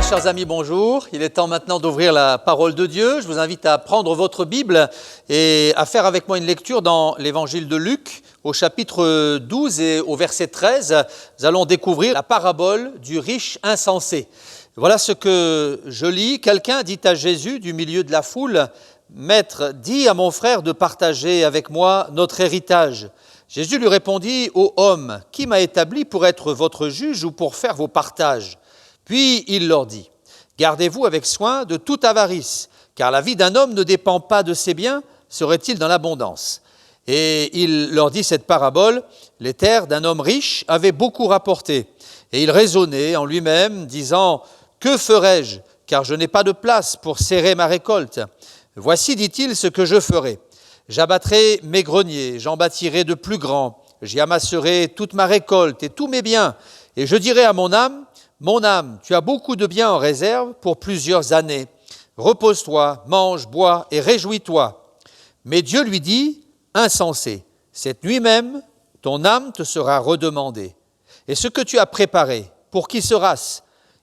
Chers amis, bonjour. Il est temps maintenant d'ouvrir la parole de Dieu. Je vous invite à prendre votre Bible et à faire avec moi une lecture dans l'évangile de Luc, au chapitre 12 et au verset 13. Nous allons découvrir la parabole du riche insensé. Voilà ce que je lis. Quelqu'un dit à Jésus du milieu de la foule, « Maître, dis à mon frère de partager avec moi notre héritage. » Jésus lui répondit, « Ô homme, qui m'a établi pour être votre juge ou pour faire vos partages ?» Puis il leur dit, « Gardez-vous avec soin de toute avarice, car la vie d'un homme ne dépend pas de ses biens, serait-il dans l'abondance. » Et il leur dit cette parabole, « Les terres d'un homme riche avaient beaucoup rapporté. » Et il raisonnait en lui-même, disant, « Que ferai-je, car je n'ai pas de place pour serrer ma récolte. Voici, dit-il, ce que je ferai. J'abattrai mes greniers, j'en bâtirai de plus grands, j'y amasserai toute ma récolte et tous mes biens, et je dirai à mon âme, mon âme, tu as beaucoup de biens en réserve pour plusieurs années. Repose-toi, mange, bois et réjouis-toi. » Mais Dieu lui dit, « Insensé, cette nuit même, ton âme te sera redemandée. Et ce que tu as préparé, pour qui sera-ce ?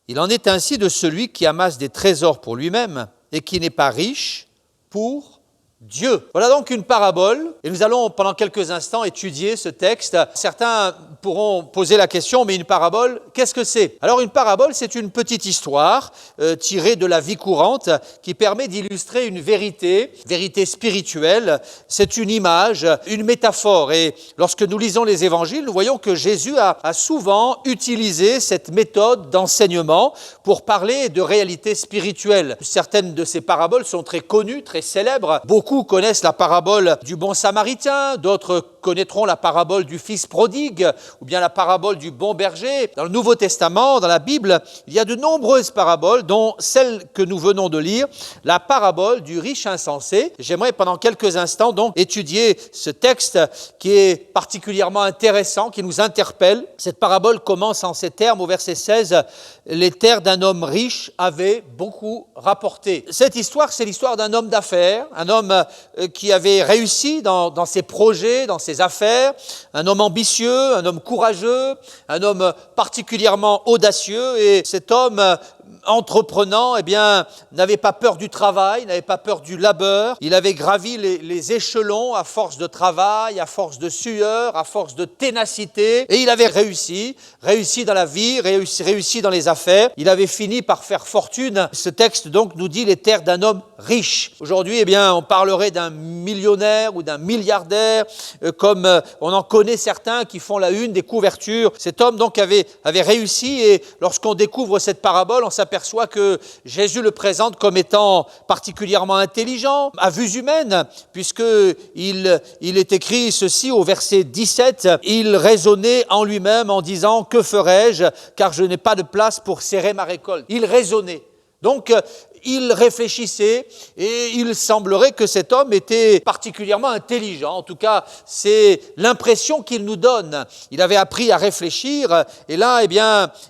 Il en est ainsi de celui qui amasse des trésors pour lui-même et qui n'est pas riche pour Dieu. » Voilà donc une parabole, et nous allons pendant quelques instants étudier ce texte. Certains pourront poser la question, mais une parabole, qu'est-ce que c'est ? Alors une parabole, c'est une petite histoire tirée de la vie courante qui permet d'illustrer une vérité spirituelle. C'est une image, une métaphore, et lorsque nous lisons les évangiles, nous voyons que Jésus a souvent utilisé cette méthode d'enseignement pour parler de réalités spirituelles. Certaines de ces paraboles sont très connues, très célèbres. Beaucoup connaissent la parabole du bon samaritain, d'autres connaîtront la parabole du fils prodigue ou bien la parabole du bon berger. Dans le Nouveau Testament, dans la Bible, il y a de nombreuses paraboles, dont celle que nous venons de lire, la parabole du riche insensé. J'aimerais pendant quelques instants donc étudier ce texte qui est particulièrement intéressant, qui nous interpelle. Cette parabole commence en ces termes au verset 16, « Les terres d'un homme riche avaient beaucoup rapporté ». Cette histoire, c'est l'histoire d'un homme d'affaires, un homme qui avait réussi dans ses projets, dans ses affaires, un homme ambitieux, un homme courageux, un homme particulièrement audacieux, et cet homme entreprenant, n'avait pas peur du travail, n'avait pas peur du labeur. Il avait gravi les échelons à force de travail, à force de sueur, à force de ténacité, et il avait réussi dans la vie, réussi dans les affaires. Il avait fini par faire fortune. Ce texte donc nous dit les terres d'un homme riche. Aujourd'hui, on parlerait d'un millionnaire ou d'un milliardaire, comme on en connaît certains qui font la une des couvertures. Cet homme donc avait réussi, et lorsqu'on découvre cette parabole, on s'aperçoit que Jésus le présente comme étant particulièrement intelligent, à vue humaine, puisqu'il est écrit ceci au verset 17, « Il raisonnait en lui-même en disant, que ferai-je, car je n'ai pas de place pour serrer ma récolte. » Il raisonnait. Donc, il réfléchissait, et il semblerait que cet homme était particulièrement intelligent. En tout cas, c'est l'impression qu'il nous donne. Il avait appris à réfléchir, et là,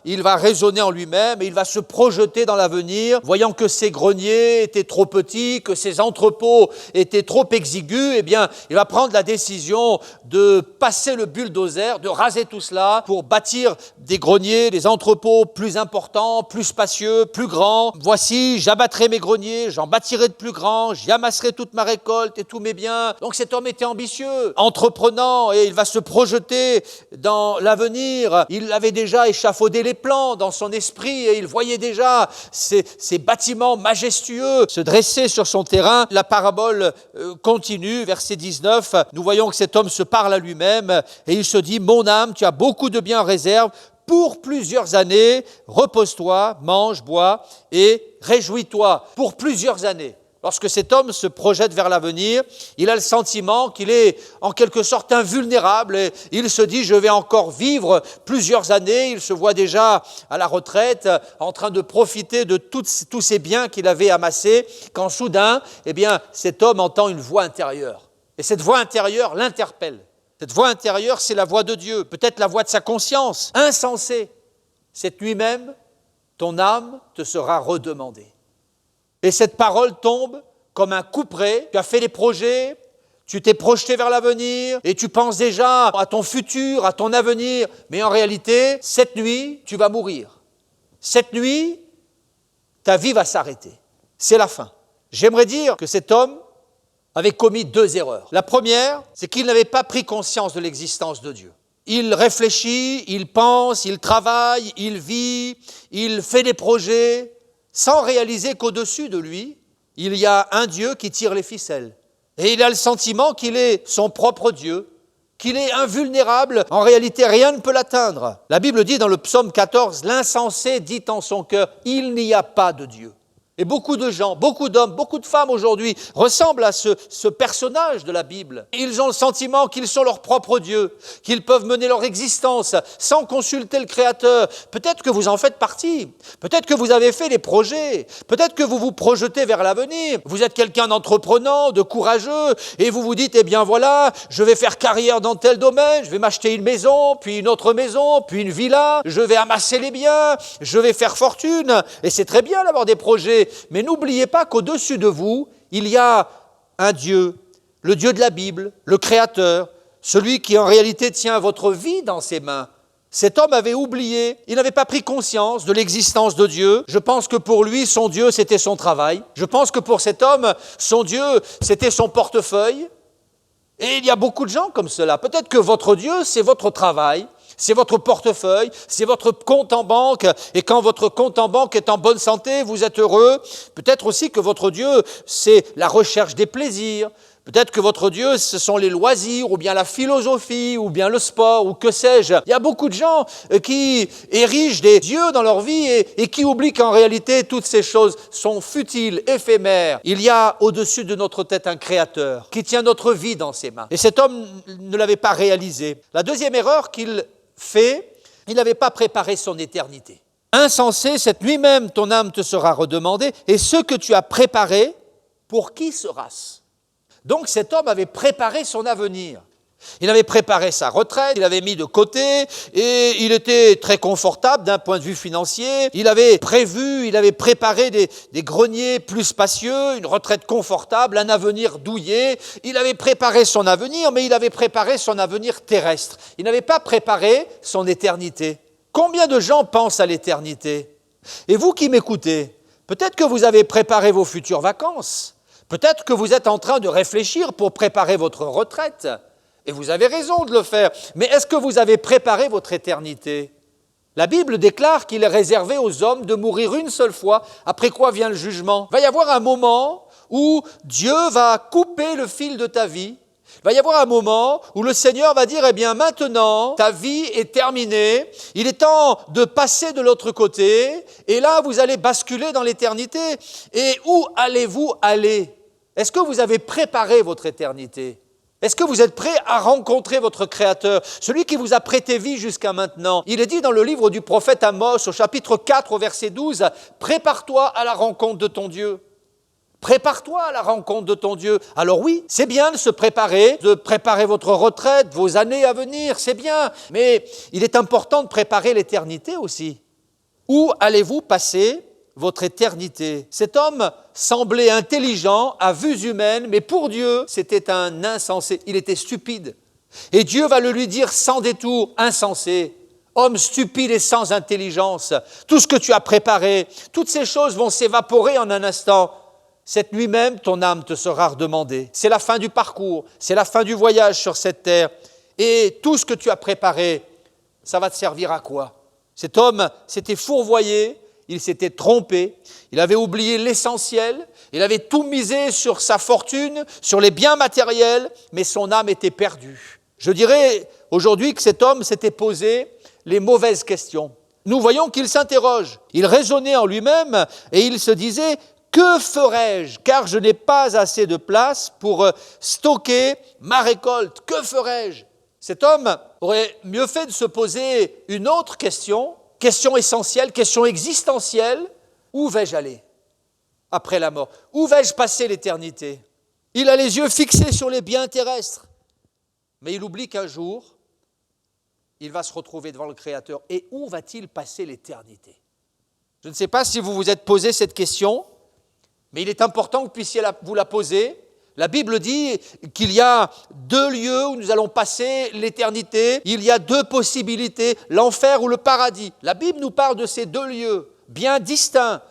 il va raisonner en lui-même, et il va se projeter dans l'avenir, voyant que ses greniers étaient trop petits, que ses entrepôts étaient trop exigus, il va prendre la décision de passer le bulldozer, de raser tout cela pour bâtir des greniers, des entrepôts plus importants, plus spacieux, plus grands. Voici, j'abattrai mes greniers, j'en bâtirai de plus grands, j'y amasserai toute ma récolte et tous mes biens. Donc cet homme était ambitieux, entreprenant, et il va se projeter dans l'avenir. Il avait déjà échafaudé les plans dans son esprit, et il voyait déjà ces bâtiments majestueux se dresser sur son terrain. La parabole continue, verset 19. Nous voyons que cet homme se parle à lui-même, et il se dit, « Mon âme, tu as beaucoup de biens en réserve, pour plusieurs années, repose-toi, mange, bois et réjouis-toi. » Pour plusieurs années. Lorsque cet homme se projette vers l'avenir, il a le sentiment qu'il est en quelque sorte invulnérable, et il se dit, je vais encore vivre plusieurs années. Il se voit déjà à la retraite, en train de profiter de tous ces biens qu'il avait amassés, quand soudain, cet homme entend une voix intérieure. Et cette voix intérieure l'interpelle. Cette voix intérieure, c'est la voix de Dieu, peut-être la voix de sa conscience. « Insensé, cette nuit même, ton âme te sera redemandée. » Et cette parole tombe comme un couperet. Tu as fait des projets, tu t'es projeté vers l'avenir et tu penses déjà à ton futur, à ton avenir. Mais en réalité, cette nuit, tu vas mourir. Cette nuit, ta vie va s'arrêter. C'est la fin. J'aimerais dire que cet homme avait commis 2 erreurs. La première, c'est qu'il n'avait pas pris conscience de l'existence de Dieu. Il réfléchit, il pense, il travaille, il vit, il fait des projets, sans réaliser qu'au-dessus de lui, il y a un Dieu qui tire les ficelles. Et il a le sentiment qu'il est son propre Dieu, qu'il est invulnérable. En réalité, rien ne peut l'atteindre. La Bible dit dans le psaume 14, « L'insensé dit en son cœur, il n'y a pas de Dieu ». Et beaucoup de gens, beaucoup d'hommes, beaucoup de femmes aujourd'hui ressemblent à ce personnage de la Bible. Ils ont le sentiment qu'ils sont leur propre Dieu, qu'ils peuvent mener leur existence sans consulter le Créateur. Peut-être que vous en faites partie, peut-être que vous avez fait des projets, peut-être que vous vous projetez vers l'avenir. Vous êtes quelqu'un d'entreprenant, de courageux, et vous vous dites, eh bien voilà, je vais faire carrière dans tel domaine, je vais m'acheter une maison, puis une autre maison, puis une villa, je vais amasser les biens, je vais faire fortune. Et c'est très bien d'avoir des projets. Mais n'oubliez pas qu'au-dessus de vous, il y a un Dieu, le Dieu de la Bible, le Créateur, celui qui en réalité tient votre vie dans ses mains. Cet homme avait oublié, il n'avait pas pris conscience de l'existence de Dieu. Je pense que pour lui, son Dieu, c'était son travail. Je pense que pour cet homme, son Dieu, c'était son portefeuille. Et il y a beaucoup de gens comme cela. Peut-être que votre Dieu, c'est votre travail. C'est votre portefeuille, c'est votre compte en banque. Et quand votre compte en banque est en bonne santé, vous êtes heureux. Peut-être aussi que votre Dieu, c'est la recherche des plaisirs. Peut-être que votre Dieu, ce sont les loisirs, ou bien la philosophie, ou bien le sport, ou que sais-je. Il y a beaucoup de gens qui érigent des dieux dans leur vie et qui oublient qu'en réalité, toutes ces choses sont futiles, éphémères. Il y a au-dessus de notre tête un Créateur qui tient notre vie dans ses mains. Et cet homme ne l'avait pas réalisé. La deuxième erreur qu'il fait, il n'avait pas préparé son éternité. Insensé, cette nuit même, ton âme te sera redemandée, et ce que tu as préparé, pour qui sera-ce ? Donc cet homme avait préparé son avenir. Il avait préparé sa retraite, il avait mis de côté et il était très confortable d'un point de vue financier. Il avait prévu, il avait préparé des greniers plus spacieux, une retraite confortable, un avenir douillet. Il avait préparé son avenir, mais il avait préparé son avenir terrestre. Il n'avait pas préparé son éternité. Combien de gens pensent à l'éternité ? Et vous qui m'écoutez, peut-être que vous avez préparé vos futures vacances. Peut-être que vous êtes en train de réfléchir pour préparer votre retraite. Et vous avez raison de le faire. Mais est-ce que vous avez préparé votre éternité ? La Bible déclare qu'il est réservé aux hommes de mourir une seule fois, après quoi vient le jugement. Il va y avoir un moment où Dieu va couper le fil de ta vie. Il va y avoir un moment où le Seigneur va dire, eh bien maintenant, ta vie est terminée, il est temps de passer de l'autre côté, et là vous allez basculer dans l'éternité. Et où allez-vous aller ? Est-ce que vous avez préparé votre éternité ? Est-ce que vous êtes prêt à rencontrer votre Créateur, celui qui vous a prêté vie jusqu'à maintenant ? Il est dit dans le livre du prophète Amos, au chapitre 4, au verset 12, « Prépare-toi à la rencontre de ton Dieu ». Prépare-toi à la rencontre de ton Dieu. Alors oui, c'est bien de se préparer, de préparer votre retraite, vos années à venir, c'est bien. Mais il est important de préparer l'éternité aussi. Où allez-vous passer votre éternité ? Cet homme semblait intelligent à vues humaines, mais pour Dieu, c'était un insensé. Il était stupide. Et Dieu va le lui dire sans détour, insensé. Homme stupide et sans intelligence, tout ce que tu as préparé, toutes ces choses vont s'évaporer en un instant. Cette nuit même, ton âme te sera redemandée. C'est la fin du parcours, c'est la fin du voyage sur cette terre. Et tout ce que tu as préparé, ça va te servir à quoi ? Cet homme s'était fourvoyé, il s'était trompé, il avait oublié l'essentiel, il avait tout misé sur sa fortune, sur les biens matériels, mais son âme était perdue. Je dirais aujourd'hui que cet homme s'était posé les mauvaises questions. Nous voyons qu'il s'interroge, il raisonnait en lui-même et il se disait « Que ferai-je ? Car je n'ai pas assez de place pour stocker ma récolte. Que ferai-je » Cet homme aurait mieux fait de se poser une autre question essentielle, question existentielle. Où vais-je aller après la mort ? Où vais-je passer l'éternité ? Il a les yeux fixés sur les biens terrestres. Mais il oublie qu'un jour, il va se retrouver devant le Créateur. Et où va-t-il passer l'éternité ? Je ne sais pas si vous vous êtes posé cette question. Mais il est important que vous puissiez vous la poser. La Bible dit qu'il y a 2 lieux où nous allons passer l'éternité. Il y a 2 possibilités, l'enfer ou le paradis. La Bible nous parle de ces 2 lieux bien distincts.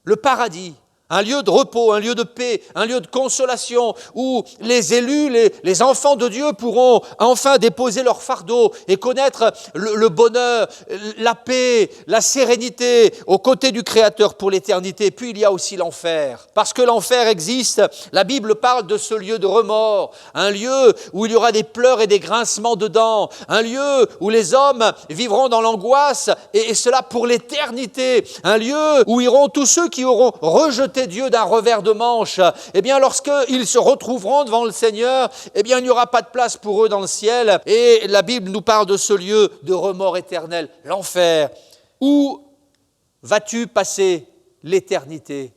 le paradis. Un lieu de repos, un lieu de paix, un lieu de consolation où les élus, les enfants de Dieu pourront enfin déposer leur fardeau et connaître le bonheur, la paix, la sérénité aux côtés du Créateur pour l'éternité. Puis il y a aussi l'enfer. Parce que l'enfer existe, la Bible parle de ce lieu de remords, un lieu où il y aura des pleurs et des grincements de dents, un lieu où les hommes vivront dans l'angoisse et cela pour l'éternité, un lieu où iront tous ceux qui auront rejeté Dieu d'un revers de manche. Eh bien, lorsqu'ils se retrouveront devant le Seigneur, eh bien, il n'y aura pas de place pour eux dans le ciel. Et la Bible nous parle de ce lieu de remords éternel, l'enfer. Où vas-tu passer l'éternité?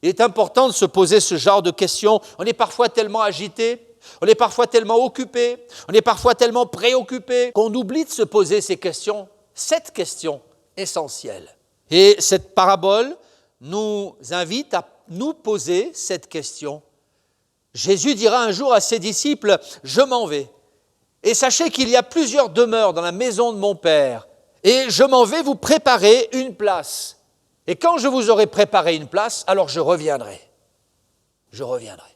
Il est important de se poser ce genre de questions. On est parfois tellement agité, on est parfois tellement occupé, on est parfois tellement préoccupé qu'on oublie de se poser ces questions, cette question essentielle. Et cette parabole nous invite à nous poser cette question. Jésus dira un jour à ses disciples, « Je m'en vais, et sachez qu'il y a plusieurs demeures dans la maison de mon Père, et je m'en vais vous préparer une place. Et quand je vous aurai préparé une place, alors je reviendrai. Je reviendrai. »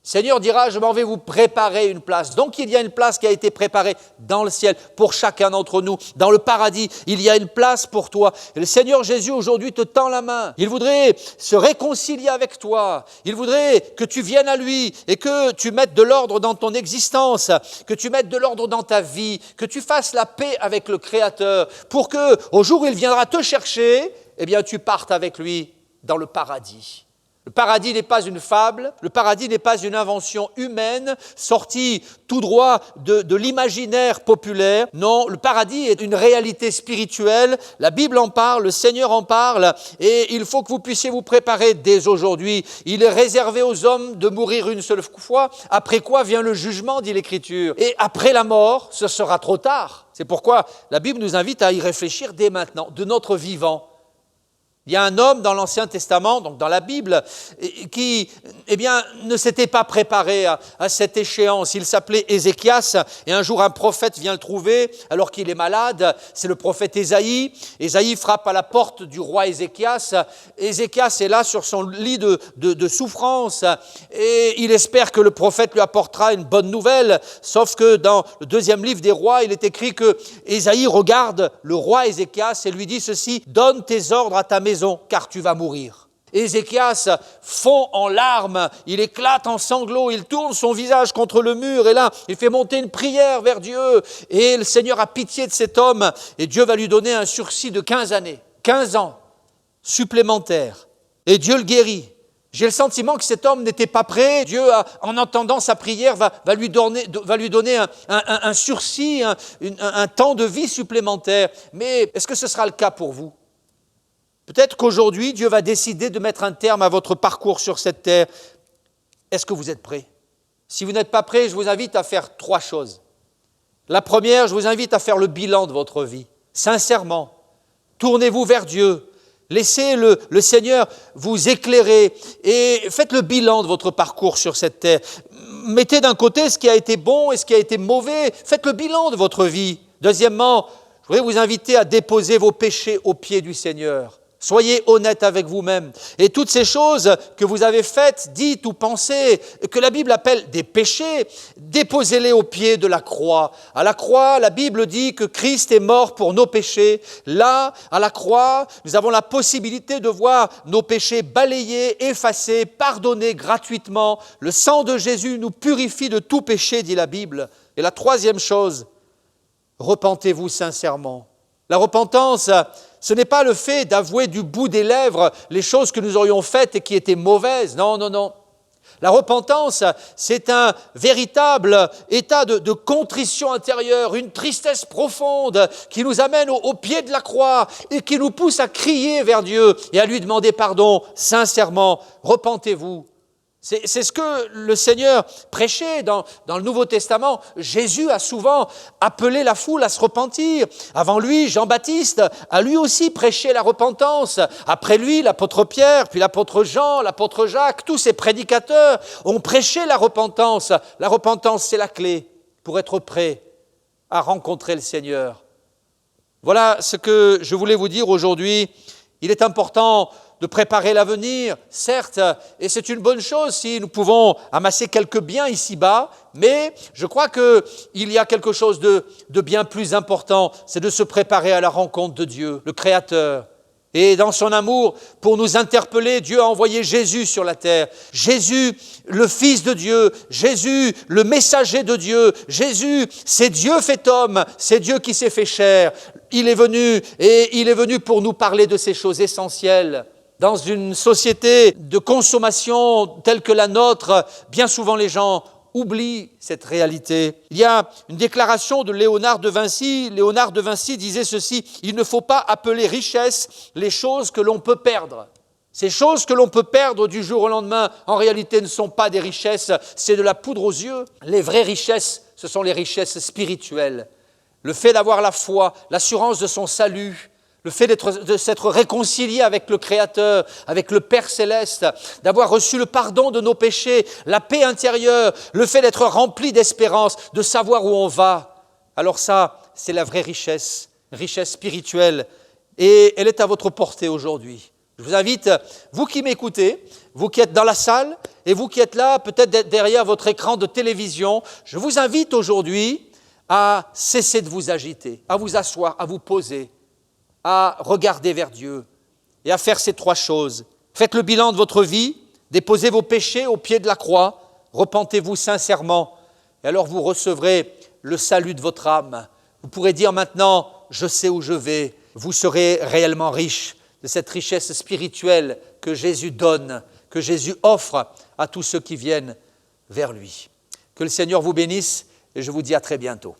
Seigneur dira, je m'en vais vous préparer une place. Donc il y a une place qui a été préparée dans le ciel pour chacun d'entre nous. Dans le paradis, il y a une place pour toi. Et le Seigneur Jésus aujourd'hui te tend la main. Il voudrait se réconcilier avec toi. Il voudrait que tu viennes à lui et que tu mettes de l'ordre dans ton existence, que tu mettes de l'ordre dans ta vie, que tu fasses la paix avec le Créateur pour que, au jour où il viendra te chercher, eh bien tu partes avec lui dans le paradis. Le paradis n'est pas une fable, le paradis n'est pas une invention humaine sortie tout droit de l'imaginaire populaire. Non, le paradis est une réalité spirituelle, la Bible en parle, le Seigneur en parle et il faut que vous puissiez vous préparer dès aujourd'hui. Il est réservé aux hommes de mourir une seule fois, après quoi vient le jugement, dit l'Écriture. Et après la mort, ce sera trop tard. C'est pourquoi la Bible nous invite à y réfléchir dès maintenant, de notre vivant. Il y a un homme dans l'Ancien Testament, donc dans la Bible, qui ne s'était pas préparé à cette échéance. Il s'appelait Ézéchias et un jour un prophète vient le trouver alors qu'il est malade. C'est le prophète Ésaïe. Ésaïe frappe à la porte du roi Ézéchias. Ézéchias est là sur son lit de souffrance et il espère que le prophète lui apportera une bonne nouvelle. Sauf que dans le deuxième livre des rois, il est écrit que Ésaïe regarde le roi Ézéchias et lui dit ceci, « Donne tes ordres à ta maison, car tu vas mourir. » Ézéchias fond en larmes, il éclate en sanglots, il tourne son visage contre le mur et là, il fait monter une prière vers Dieu et le Seigneur a pitié de cet homme et Dieu va lui donner un sursis de 15 années, 15 ans supplémentaires et Dieu le guérit. J'ai le sentiment que cet homme n'était pas prêt. Dieu, en entendant sa prière, va lui donner un sursis, un temps de vie supplémentaire. Mais est-ce que ce sera le cas pour vous ? Peut-être qu'aujourd'hui, Dieu va décider de mettre un terme à votre parcours sur cette terre. Est-ce que vous êtes prêts ? Si vous n'êtes pas prêts, je vous invite à faire 3 choses. La première, je vous invite à faire le bilan de votre vie. Sincèrement, tournez-vous vers Dieu. Laissez le Seigneur vous éclairer et faites le bilan de votre parcours sur cette terre. Mettez d'un côté ce qui a été bon et ce qui a été mauvais. Faites le bilan de votre vie. Deuxièmement, je voudrais vous inviter à déposer vos péchés aux pieds du Seigneur. Soyez honnête avec vous-même. Et toutes ces choses que vous avez faites, dites ou pensées, que la Bible appelle des péchés, déposez-les aux pieds de la croix. À la croix, la Bible dit que Christ est mort pour nos péchés. Là, à la croix, nous avons la possibilité de voir nos péchés balayés, effacés, pardonnés gratuitement. Le sang de Jésus nous purifie de tout péché, dit la Bible. Et la troisième chose, repentez-vous sincèrement. La repentance, ce n'est pas le fait d'avouer du bout des lèvres les choses que nous aurions faites et qui étaient mauvaises. Non, non, non. La repentance, c'est un véritable état de contrition intérieure, une tristesse profonde qui nous amène au pied de la croix et qui nous pousse à crier vers Dieu et à lui demander pardon sincèrement. Repentez-vous. C'est ce que le Seigneur prêchait dans le Nouveau Testament. Jésus a souvent appelé la foule à se repentir. Avant lui, Jean-Baptiste a lui aussi prêché la repentance. Après lui, l'apôtre Pierre, puis l'apôtre Jean, l'apôtre Jacques, tous ces prédicateurs ont prêché la repentance. La repentance, c'est la clé pour être prêt à rencontrer le Seigneur. Voilà ce que je voulais vous dire aujourd'hui. Il est important de préparer l'avenir, certes, et c'est une bonne chose si nous pouvons amasser quelques biens ici-bas, mais je crois qu'il y a quelque chose de bien plus important, c'est de se préparer à la rencontre de Dieu, le Créateur. Et dans son amour, pour nous interpeller, Dieu a envoyé Jésus sur la terre. Jésus, le Fils de Dieu. Jésus, le messager de Dieu. Jésus, c'est Dieu fait homme. C'est Dieu qui s'est fait chair. Il est venu pour nous parler de ces choses essentielles. Dans une société de consommation telle que la nôtre, bien souvent les gens oublie cette réalité. Il y a une déclaration de Léonard de Vinci. Léonard de Vinci disait ceci: « Il ne faut pas appeler richesse les choses que l'on peut perdre. » Ces choses que l'on peut perdre du jour au lendemain, en réalité, ne sont pas des richesses, c'est de la poudre aux yeux. Les vraies richesses, ce sont les richesses spirituelles. Le fait d'avoir la foi, l'assurance de son salut, le fait de s'être réconcilié avec le Créateur, avec le Père Céleste, d'avoir reçu le pardon de nos péchés, la paix intérieure, le fait d'être rempli d'espérance, de savoir où on va. Alors ça, c'est la vraie richesse spirituelle. Et elle est à votre portée aujourd'hui. Je vous invite, vous qui m'écoutez, vous qui êtes dans la salle et vous qui êtes là, peut-être derrière votre écran de télévision, je vous invite aujourd'hui à cesser de vous agiter, à vous asseoir, à vous poser, à regarder vers Dieu et à faire ces trois choses. Faites le bilan de votre vie, déposez vos péchés au pied de la croix, repentez-vous sincèrement et alors vous recevrez le salut de votre âme. Vous pourrez dire maintenant, je sais où je vais. Vous serez réellement riche de cette richesse spirituelle que Jésus donne, que Jésus offre à tous ceux qui viennent vers lui. Que le Seigneur vous bénisse et je vous dis à très bientôt.